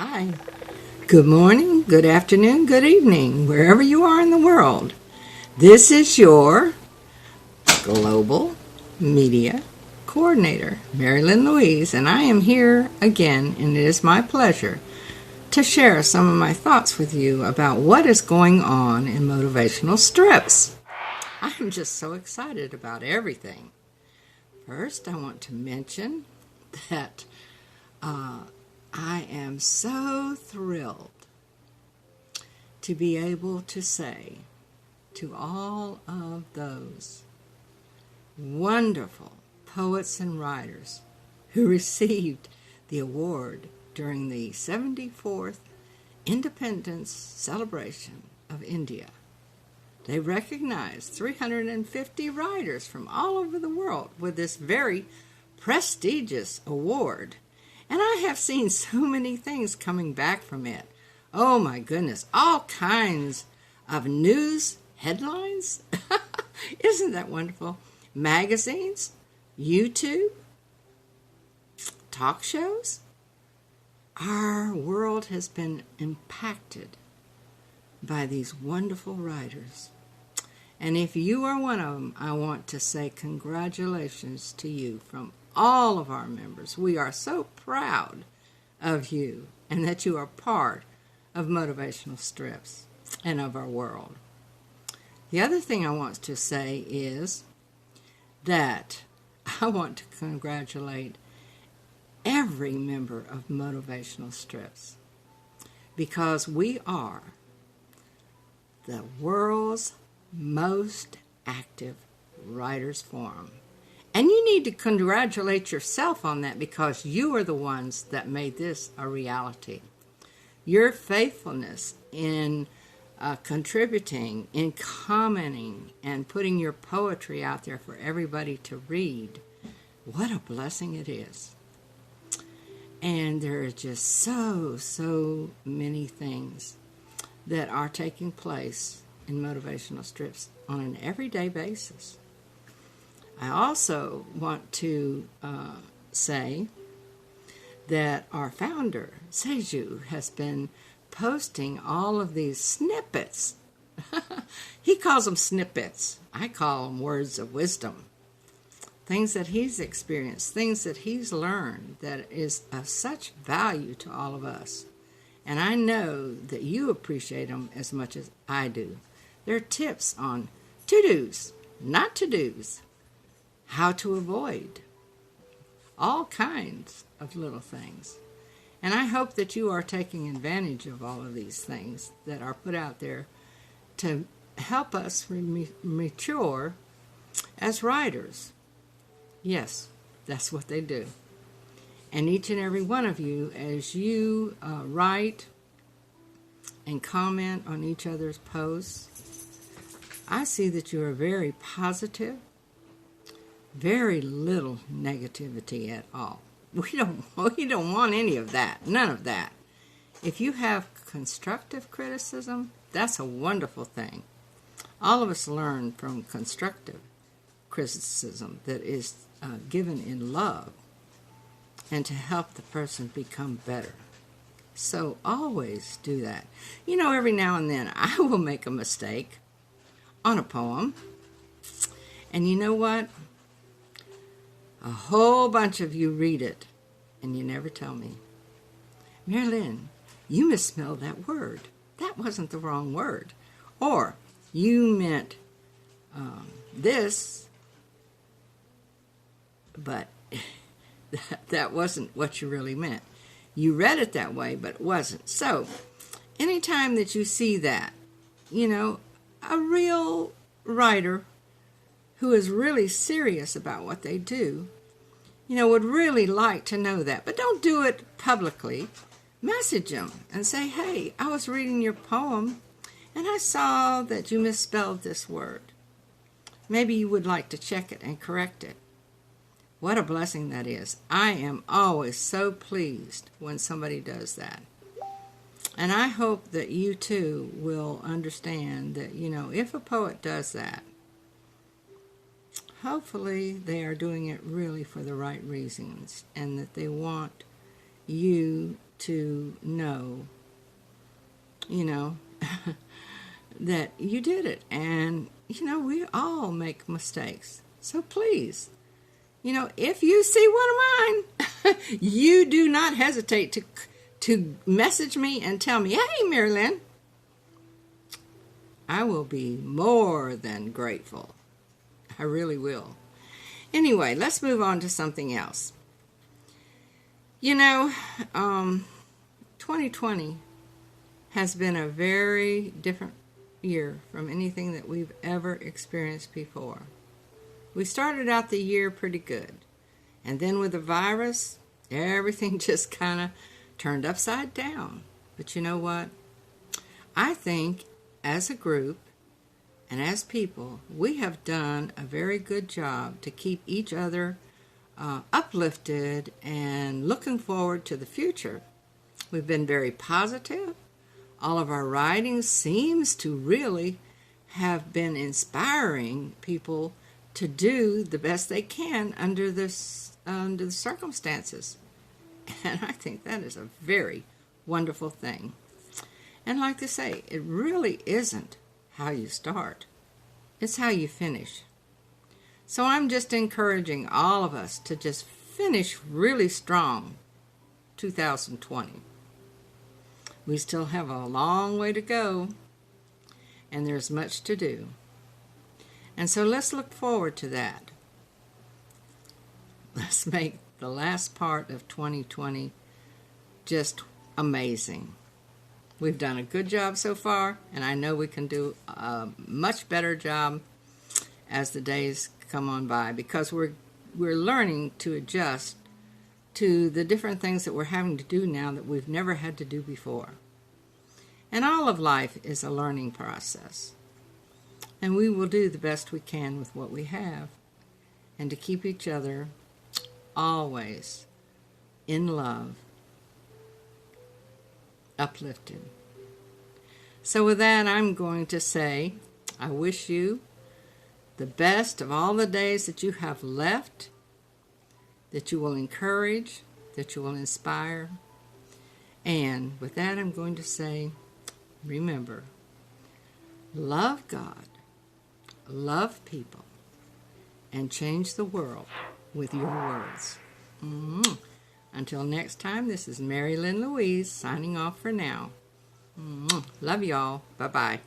Hi. Good morning, good afternoon, good evening, wherever you are in the world. This is your Global Media Coordinator, Lynn Luiz, and I am here again, and it is my pleasure to share some of my thoughts with you about what is going on in motivational strips. I am just so excited about everything. First, I want to mention that I am so thrilled to be able to say to all of those wonderful poets and writers who received the award during the 74th Independence Celebration of India. They recognized 350 writers from all over the world with this very prestigious award. And I have seen so many things coming back from it. Oh my goodness, all kinds of news headlines. Isn't that wonderful? Magazines, YouTube, talk shows. Our world has been impacted by these wonderful writers. And if you are one of them, I want to say congratulations to you from all of our members. We are so proud of you and that you are part of motivational strips and of our world. The other thing I want to say is that I want to congratulate every member of motivational strips because we are the world's most active writers forum. And you need to congratulate yourself on that because you are the ones that made this a reality. Your faithfulness in contributing, in commenting, and putting your poetry out there for everybody to read, what a blessing it is. And there are just so many things that are taking place in motivational strips on an everyday basis. I also want to say that our founder, Seju, has been posting all of these snippets. He calls them snippets. I call them words of wisdom. Things that he's experienced, things that he's learned that is of such value to all of us. And I know that you appreciate them as much as I do. They're tips on to-dos, not to-dos, how to avoid, all kinds of little things. And I hope that you are taking advantage of all of these things that are put out there to help us mature as writers. Yes, that's what they do. And each and every one of you, as you write and comment on each other's posts, I see that you are very positive, very little negativity at all. We don't want any of that, none of that. If you have constructive criticism, that's a wonderful thing. All of us learn from constructive criticism that is given in love and to help the person become better. So always do that. You know, every now and then I will make a mistake on a poem. And you know what? A whole bunch of you read it and you never tell me. Lynn, you misspelled that word. That wasn't the wrong word. Or you meant this, but that wasn't what you really meant. You read it that way, but it wasn't. So, anytime that you see that, you know, a real writer who is really serious about what they do, you know, would really like to know that. But don't do it publicly. Message them and say, hey, I was reading your poem and I saw that you misspelled this word. Maybe you would like to check it and correct it. What a blessing that is. I am always so pleased when somebody does that. And I hope that you too will understand that, you know, if a poet does that, hopefully they are doing it really for the right reasons and that they want you to know, you know, that you did it. And, you know, we all make mistakes. So please, you know, if you see one of mine, you do not hesitate to message me and tell me, hey, Mary Lynn. I will be more than grateful. I really will. Anyway, let's move on to something else. You know, 2020 has been a very different year from anything that we've ever experienced before. We started out the year pretty good. And then with the virus, everything just kind of turned upside down. But you know what? I think as a group and as people, we have done a very good job to keep each other uplifted and looking forward to the future. We've been very positive. All of our writing seems to really have been inspiring people to do the best they can under the circumstances. And I think that is a very wonderful thing. And like to say, it really isn't how you start. It's how you finish. So I'm just encouraging all of us to just finish really strong 2020. We still have a long way to go, and there's much to do. And so let's look forward to that. Let's make the last part of 2020 just amazing. We've done a good job so far, and I know we can do a much better job as the days come on by, because we're learning to adjust to the different things that we're having to do now that we've never had to do before. And all of life is a learning process. And we will do the best we can with what we have, and to keep each other always in love, uplifted. So with that, I'm going to say, I wish you the best of all the days that you have left, that you will encourage, that you will inspire. And with that, I'm going to say, remember, love God, love people, and change the world with your words. Until next time, this is Mary Lynn Luiz signing off for now. Love y'all. Bye-bye.